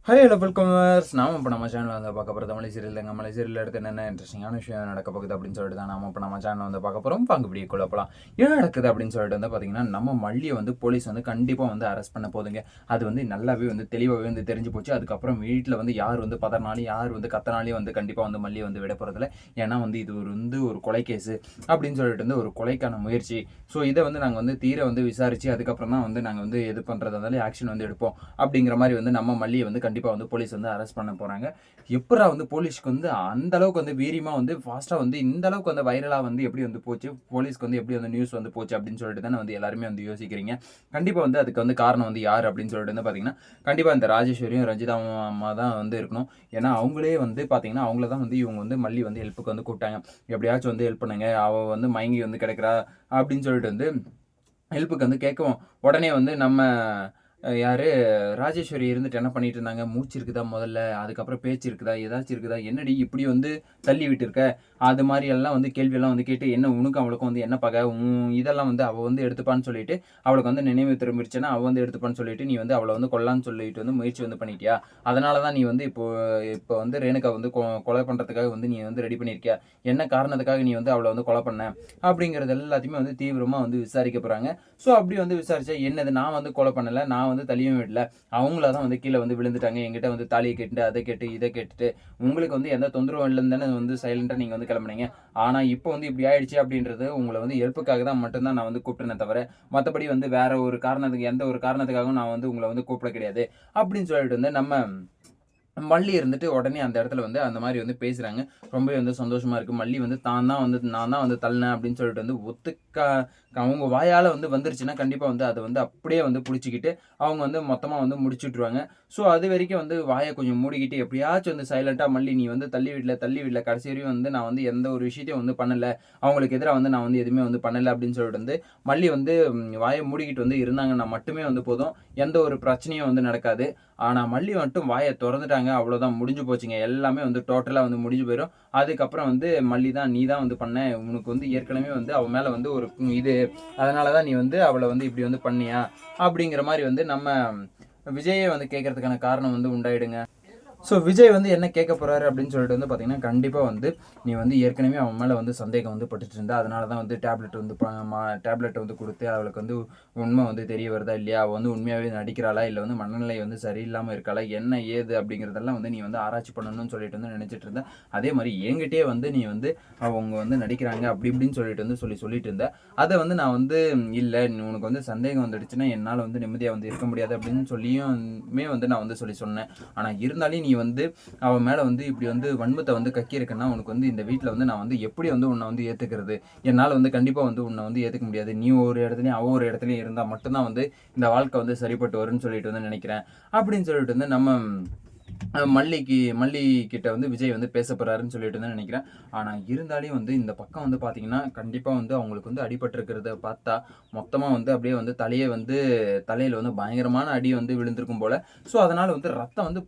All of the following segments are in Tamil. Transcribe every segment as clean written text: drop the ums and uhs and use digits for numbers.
ஹலோ வெல்கமர்ஸ் நாம இப்போ நம்ம சேனலில் வந்து பார்க்க போகிறது மலை சீரியல் தாங்க. மலை சீரியல் எடுத்து என்னென்ன இன்ட்ரெஸ்டிங்கான விஷயம் நடக்க போகுது அப்படின்னு சொல்லிட்டு தான் நம்ம இப்போ நம்ம சேனலில் வந்து பார்க்க போகிறோம். பங்கு பிடி குழப்பலாம் என்ன நடக்குது அப்படின்னு சொல்லிட்டு வந்து பார்த்தீங்கன்னா, நம்ம மல்லியை வந்து போலீஸ் வந்து கண்டிப்பாக வந்து அரெஸ்ட் பண்ண போதுங்க. அது வந்து நல்லாவே வந்து தெளிவாகவே வந்து தெரிஞ்சு போச்சு. அதுக்கப்புறம் வீட்டில் வந்து யார் வந்து பதறினாலும் யார் வந்து கத்தனாலையும் வந்து கண்டிப்பாக வந்து மல்லியை வந்து விட போகிறதில்ல. ஏன்னா வந்து இது ஒரு கொலை கேஸு அப்படின்னு சொல்லிட்டு வந்து ஒரு கொலைக்கான முயற்சி. ஸோ இதை வந்து நாங்கள் வந்து தீர வந்து விசாரித்து அதுக்கப்புறம் தான் வந்து நாங்கள் வந்து எது பண்ணுறதா இருந்தாலும் ஆக்ஷன் வந்து எடுப்போம் அப்படிங்கிற மாதிரி வந்து நம்ம மல்லியை வந்து கண்டிப்பாக வந்து போலீஸ் வந்து அரெஸ்ட் பண்ண போகிறாங்க. எப்படா வந்து போலீஸ்க்கு வந்து அந்த அளவுக்கு வந்து வீரியமாக வந்து ஃபாஸ்ட்டாக வந்து இந்த அளவுக்கு வந்து வைரலாக வந்து எப்படி வந்து போச்சு, போலீஸ்க்கு வந்து எப்படி வந்து நியூஸ் வந்து போச்சு அப்படின்னு சொல்லிட்டு தானே வந்து எல்லாருமே வந்து யோசிக்கிறீங்க. கண்டிப்பாக வந்து அதுக்கு வந்து காரணம் வந்து யார் அப்படின்னு சொல்லிட்டு வந்து பார்த்தீங்கன்னா, கண்டிப்பாக இந்த ராஜேஸ்வரியும் ரஞ்சிதா அம்மா தான் வந்து இருக்கணும். ஏன்னா அவங்களே வந்து பார்த்தீங்கன்னா அவங்கள தான் வந்து இவங்க வந்து மல்லி வந்து ஹெல்ப்புக்கு வந்து கூப்பிட்டாங்க. எப்படியாச்சும் வந்து ஹெல்ப் பண்ணுங்க, அவள் வந்து மயங்கி வந்து கிடக்கிறா அப்படின்னு சொல்லிட்டு வந்து ஹெல்ப்புக்கு வந்து கேட்கவும், உடனே வந்து நம்ம யாரு ராஜேஸ்வரி இருந்துட்டு என்ன பண்ணிட்டு இருந்தாங்க, மூச்சு இருக்குதா முதல்ல, அதுக்கப்புறம் பேச்சு இருக்குதா, ஏதாச்சும் இருக்குதா, என்னடி இப்படி வந்து தள்ளி விட்டுருக்க, அது மாதிரி எல்லாம் வந்து கேள்வியெல்லாம் வந்து கேட்டு, என்ன உனக்கு அவளுக்கும் வந்து என்ன பகை, இதெல்லாம் வந்து அவள் வந்து எடுத்துப்பான்னு சொல்லிட்டு அவளுக்கு வந்து நினைவு திரும்பிடுச்சுன்னா அவள் வந்து எடுத்துப்பான்னு சொல்லிட்டு நீ வந்து அவளை வந்து கொல்லான்னு சொல்லிட்டு வந்து முயற்சி வந்து பண்ணிட்டியா, அதனால தான் நீ வந்து இப்போ வந்து ரேணுகா வந்து கொலை பண்ணுறதுக்காக வந்து நீ வந்து ரெடி பண்ணியிருக்கியா, என்ன காரணத்துக்காக நீ வந்து அவளை வந்து கொலை பண்ண அப்படிங்கிறது எல்லாத்தையுமே வந்து தீவிரமாக வந்து விசாரிக்க போகிறாங்க. ஸோ அப்படி வந்து விசாரிச்சா என்னது, நான் வந்து கொலை பண்ணலை, நான் வந்து தள்ளியும் விடல, அவங்கள தான் வந்து கீழே வந்து விழுந்துட்டாங்க, எங்கிட்ட வந்து தாலியை கேட்டு அதை கேட்டு இதை கேட்டுட்டு உங்களுக்கு வந்து எந்த தொந்தரவும் இல்லைன்னு தானே வந்து சைலண்டாக நீங்கள் வந்து கிளம்புனீங்க. ஆனால் இப்போ வந்து இப்படி ஆயிடுச்சு அப்படின்றது உங்களை வந்து ஹெல்ப்புக்காக தான் மட்டும்தான் நான் வந்து கூப்பிட்டேனே தவிர மற்றபடி வந்து வேற ஒரு காரணத்துக்கு எந்த ஒரு காரணத்துக்காகவும் நான் வந்து உங்களை வந்து கூப்பிட கிடையாது அப்படின்னு சொல்லிட்டு வந்து நம்ம மல்லி இருந்துட்டு உடனே அந்த இடத்துல வந்து அந்த மாதிரி வந்து பேசுகிறாங்க. ரொம்பவே வந்து சந்தோஷமாக இருக்குது. மல்லி வந்து நான் தான் வந்து தள்ளினேன் அப்படின்னு சொல்லிட்டு வந்து அவங்க வாயால் வந்து வந்துருச்சுன்னா கண்டிப்பாக வந்து அதை வந்து அப்படியே வந்து பிடிச்சிக்கிட்டு அவங்க வந்து மொத்தமாக வந்து முடிச்சுட்ருவாங்க. ஸோ அது வரைக்கும் வந்து வாயை கொஞ்சம் மூடிக்கிட்டு எப்படியாச்சும் வந்து சைலண்ட்டாக மல்லி நீ வந்து தள்ளி விடல கடைசி வரையும் வந்து நான் வந்து எந்த ஒரு விஷயத்தையும் வந்து பண்ணலை, அவங்களுக்கு எதிராக வந்து நான் வந்து எதுவுமே வந்து பண்ணலை அப்படின்னு சொல்லிட்டு வந்து மல்லி வந்து வாயை மூடிக்கிட்டு வந்து இருந்தாங்கன்னா மட்டுமே வந்து போதும், எந்த ஒரு பிரச்சனையும் வந்து நடக்காது. ஆனால் மல்லி மட்டும் வாயை திறந்துட்டாங்க, அவ்வளோதான் முடிஞ்சு போச்சுங்க. எல்லாமே வந்து டோட்டலாக வந்து முடிஞ்சு போயிடும். அதுக்கப்புறம் வந்து மல்லி தான் நீ தான் வந்து பண்ண, உனக்கு வந்து ஏற்கனவே வந்து அவன் மேலே வந்து ஒரு இது, அதனால தான் நீ வந்து அவளை வந்து இப்படி வந்து பண்ணியா அப்படிங்கிற மாதிரி வந்து நம்ம விஜயை வந்து கேட்கறதுக்கான காரணம் வந்து உண்டாயிடுங்க. ஸோ விஜய் வந்து என்ன கேட்க போகிறாரு அப்படின்னு சொல்லிட்டு வந்து பார்த்தீங்கன்னா, கண்டிப்பாக வந்து நீ வந்து ஏற்கனவே அவன் மேலே வந்து சந்தேகம் வந்து பட்டுட்டு இருந்தா, அதனால தான் வந்து டேப்லெட் வந்து கொடுத்து அவளுக்கு வந்து உண்மை வந்து தெரிய வருதா இல்லையா, அவள் வந்து உண்மையாகவே நடிக்கிறாளா இல்லை வந்து மனநிலை வந்து சரியில்லாமல் இருக்காளா, என்ன ஏது அப்படிங்கிறதெல்லாம் வந்து நீ வந்து ஆராய்ச்சி பண்ணணும்னு சொல்லிட்டு வந்து நினச்சிட்டு இருந்த. அதே மாதிரி என்கிட்டயே வந்து நீ வந்து அவங்க வந்து நடிக்கிறாங்க அப்படி இப்படின்னு சொல்லிட்டு வந்து சொல்லிட்டு இருந்த. அதை வந்து நான் வந்து இல்லை உனக்கு வந்து சந்தேகம் வந்துடுச்சுன்னா என்னால் வந்து நிம்மதியாக வந்து இருக்க முடியாது அப்படின்னு சொல்லியுமே வந்து நான் வந்து சொன்னேன். ஆனால் இருந்தாலும் நீ வந்து அவன் மேலே வந்து இப்படி வந்து வன்மத்தை வந்து கக்கியிருக்கேன்னா உனக்கு வந்து இந்த வீட்டில் வந்து நான் வந்து எப்படி வந்து உன்னை வந்து ஏற்றுக்கிறது, என்னால் வந்து கண்டிப்பாக வந்து உன்னை வந்து ஏற்றுக்க முடியாது, நீ ஒரு இடத்துலையும் அவ ஒரு இடத்துலையும் இருந்தால் மட்டும்தான் வந்து இந்த வாழ்க்கை வந்து சரிப்பட்டு வரும்னு சொல்லிட்டு வந்து நினைக்கிறேன் அப்படின்னு சொல்லிட்டு வந்து நம்ம மல்லி கிட்ட வந்து விஜய் வந்து பேச போறாருன்னு சொல்லிட்டு தான் நினைக்கிறேன். ஆனால் இருந்தாலும் வந்து இந்த பக்கம் வந்து பார்த்தீங்கன்னா கண்டிப்பாக வந்து அவங்களுக்கு வந்து அடிபட்டிருக்கிறத பார்த்தா மொத்தமாக வந்து அப்படியே வந்து தலையில் வந்து பயங்கரமான அடி வந்து விழுந்திருக்கும் போல. ஸோ அதனால் வந்து ரத்தம் வந்து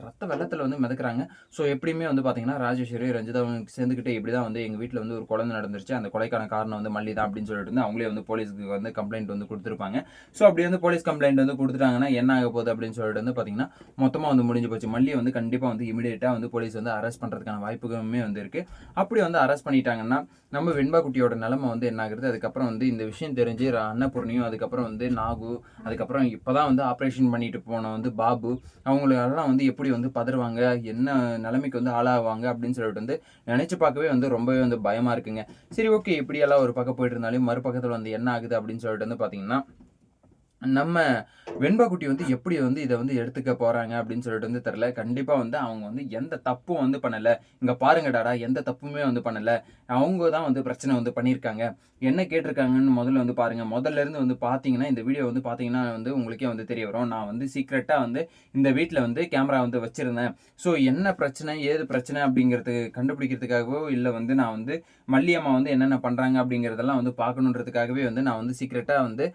ரத்த வெள்ளத்தில் வந்து மிதக்குறாங்க. ஸோ எப்படியுமே வந்து பார்த்தீங்கன்னா ராஜேஸ்வரி ரஞ்சிதா சேர்ந்துக்கிட்டு இப்படி தான் வந்து எங்கள் வீட்டில் வந்து ஒரு குழந்தை நடந்துருச்சு, அந்த கொலைக்கான காரணம் வந்து மல்லி தான் அப்படின்னு சொல்லிட்டு வந்து அவங்களே வந்து போலீஸுக்கு வந்து கம்ப்ளைண்ட் வந்து கொடுத்துருப்பாங்க. ஸோ அப்படி வந்து போலீஸ் கம்ப்ளைண்ட் வந்து கொடுத்துட்டாங்கன்னா என்ன ஆக போகுது அப்படின்னு சொல்லிட்டு வந்து பார்த்தீங்கன்னா மொத்தமாக வந்து முடிஞ்சு போச்சு. மல்லியை வந்து கண்டிப்பாக வந்து இமீடியட்டாக வந்து போலீஸ் வந்து அரெஸ்ட் பண்ணுறதுக்கான வாய்ப்புகளுமே வந்து இருக்குது. அப்படி வந்து அரெஸ்ட் பண்ணிட்டாங்கன்னா நம்ம வெண்பா குட்டியோட நிலைமை வந்து என்ன ஆகுறது, அதுக்கப்புறம் வந்து இந்த விஷயம் தெரிஞ்சு அன்னபூர்ணியும் அதுக்கப்புறம் வந்து நாகு, அதுக்கப்புறம் இப்போ தான் வந்து ஆப்ரேஷன் பண்ணிட்டு போன வந்து பாபு, அவங்களெல்லாம் வந்து எப்படி வந்து பதறுவாங்க, என்ன நிலைமைக்கு வந்து ஆளாவாங்க அப்படின்னு சொல்லிட்டு வந்து நினச்சி பார்க்கவே வந்து ரொம்பவே வந்து பயமாக இருக்குங்க. சரி ஓகே, இப்படியெல்லாம் ஒரு பக்கம் போயிட்டு இருந்தாலும் மறுபக்கத்தில் வந்து என்ன ஆகுது அப்படின்னு சொல்லிட்டு வந்து பார்த்தீங்கன்னா, நம்ம வெண்பா குட்டி வந்து எப்படி வந்து இதை வந்து எடுத்துக்க போறாங்க அப்படின்னு சொல்லிட்டு வந்து தெரியல. கண்டிப்பா வந்து அவங்க வந்து எந்த தப்பும் வந்து பண்ணல, இங்க பாருங்க டாடா எந்த தப்புமே வந்து பண்ணல, அவங்க தான் வந்து பிரச்சனை வந்து பண்ணியிருக்காங்க, என்ன கேட்டிருக்காங்கன்னு முதல்ல வந்து பாருங்க. முதல்ல இருந்து வந்து பார்த்தீங்கன்னா இந்த வீடியோ வந்து பார்த்தீங்கன்னா வந்து உங்களுக்கே வந்து தெரிய வரும். நான் வந்து சீக்ரெட்டாக வந்து இந்த வீட்டில் வந்து கேமரா வந்து வச்சிருந்தேன். ஸோ என்ன பிரச்சனை ஏது பிரச்சனை அப்படிங்கிறதுக்கு கண்டுபிடிக்கிறதுக்காகவோ இல்லை வந்து நான் வந்து மல்லியம்மா வந்து என்னென்ன பண்ணுறாங்க அப்படிங்கிறதெல்லாம் வந்து பார்க்கணுன்றதுக்காகவே வந்து நான் வந்து சீக்ரெட்டாக வந்து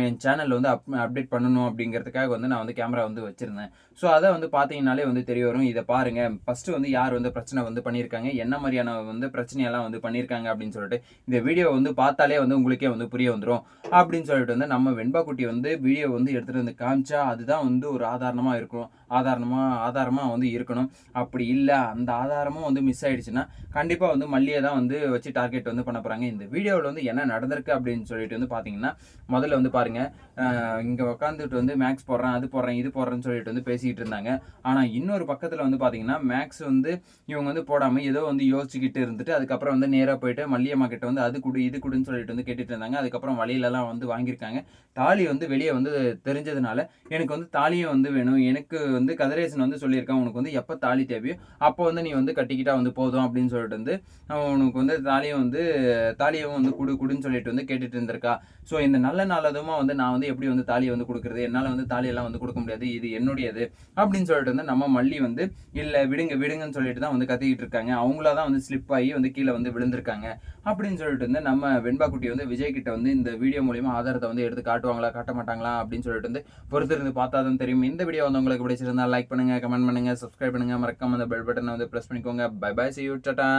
என் சேனலில் வந்து அப்டேட் பண்ணணும் அப்படிங்கிறதுக்காக வந்து நான் வந்து கேமரா வந்து வச்சுருந்தேன். ஸோ அதை வந்து பார்த்தீங்கனாலே வந்து தெரிய வரும். இதை பாருங்கள், ஃபஸ்ட்டு வந்து யார் வந்து பிரச்சனை வந்து பண்ணியிருக்காங்க, என்ன மாதிரியான வந்து பிரச்சனையெல்லாம் வந்து பண்ணியிருக்காங்க அப்படின்னு சொல்லிட்டு இந்த வீடியோ வந்து பார்த்தாலே வந்து உங்களுக்கே வந்து புரிய வந்துடும் அப்படின்னு சொல்லிட்டு வந்து நம்ம வெண்பா குட்டி வந்து வீடியோ வந்து எடுத்துகிட்டு வந்து காமிச்சா அதுதான் வந்து ஒரு ஆதாரணமாக இருக்கும். ஆதாரமாக வந்து இருக்கணும். அப்படி இல்லை அந்த ஆதாரமும் வந்து மிஸ் ஆயிடுச்சுன்னா கண்டிப்பாக வந்து மல்லியை தான் வந்து வச்சு டார்கெட் வந்து பண்ண போகிறாங்க. இந்த வீடியோவில் வந்து என்ன நடந்திருக்கு அப்படின்னு சொல்லிட்டு வந்து பார்த்தீங்கன்னா, முதல்ல வந்து பாருங்கள், இங்கே உட்காந்துட்டு வந்து மேக்ஸ் போடுறேன், அது போடுறேன், இது போடுறேன்னு சொல்லிட்டு வந்து பேசிக்கிட்டு இருந்தாங்க. ஆனால் இன்னொரு பக்கத்தில் வந்து பார்த்தீங்கன்னா, மேக்ஸ் வந்து இவங்க வந்து போடாமல் ஏதோ வந்து யோசிச்சுக்கிட்டு இருந்துட்டு அதுக்கப்புறம் வந்து நேராக போயிட்டு மல்லியம்மா கிட்ட வந்து அது கொடு இது கொடுன்னு சொல்லிட்டு வந்து கேட்டுட்டு இருந்தாங்க. அதுக்கப்புறம் வழியிலலாம் வந்து வாங்கியிருக்காங்க. தாலி வந்து வெளியே வந்து தெரிஞ்சதுனால எனக்கு வந்து தாலியும் வந்து வேணும், எனக்கு வந்து கதிரேசன் வந்து சொல்லியிருக்கான், உனக்கு வந்து எப்போ தாலி தேவையோ அப்போ வந்து நீ வந்து கட்டிக்கிட்டா வந்து போதும் அப்படின்னு சொல்லிட்டு வந்து உனக்கு வந்து தாலியும் வந்து குடுன்னு சொல்லிட்டு வந்து கேட்டுட்டு இருந்திருக்கா. ஸோ இந்த நல்ல நாளதுமா வந்து நான் வந்து எப்படி வந்து தாலியை வந்து கொடுக்குறது, என்னால் வந்து தாலியெல்லாம் வந்து கொடுக்க முடியாது, இது என்னுடையது அப்படின்னு சொல்லிட்டு வந்து நம்ம மல்லி வந்து இல்லை விடுங்கன்னு சொல்லிட்டு தான் வந்து கத்திக்கிட்டு இருக்காங்க. அவங்களா தான் வந்து ஸ்லிப் ஆகி வந்து கீழே வந்து விழுந்திருக்காங்க அப்படின்னு சொல்லிட்டு வந்து நம்ம வெண்பா குட்டி வந்து விஜய் கிட்ட வந்து இந்த வீடியோ மூலியமா ஆதாரத்தை வந்து எடுத்து காட்டுவாங்களா காட்ட மாட்டாங்களா அப்படின்னு சொல்லிட்டு வந்து பொறுத்திருந்து பார்த்தா தான் தெரியும். இந்த வீடியோ வந்து உங்களுக்கு பிடிச்சிருந்தா லைக் பண்ணுங்க, கமெண்ட் பண்ணுங்க, சப்ஸ்கிரைப் பண்ணுங்க, மறக்காம அந்த பெல் பட்டனை வந்து பிரஸ் பண்ணிக்கோங்க. Bye bye, see you, Tata.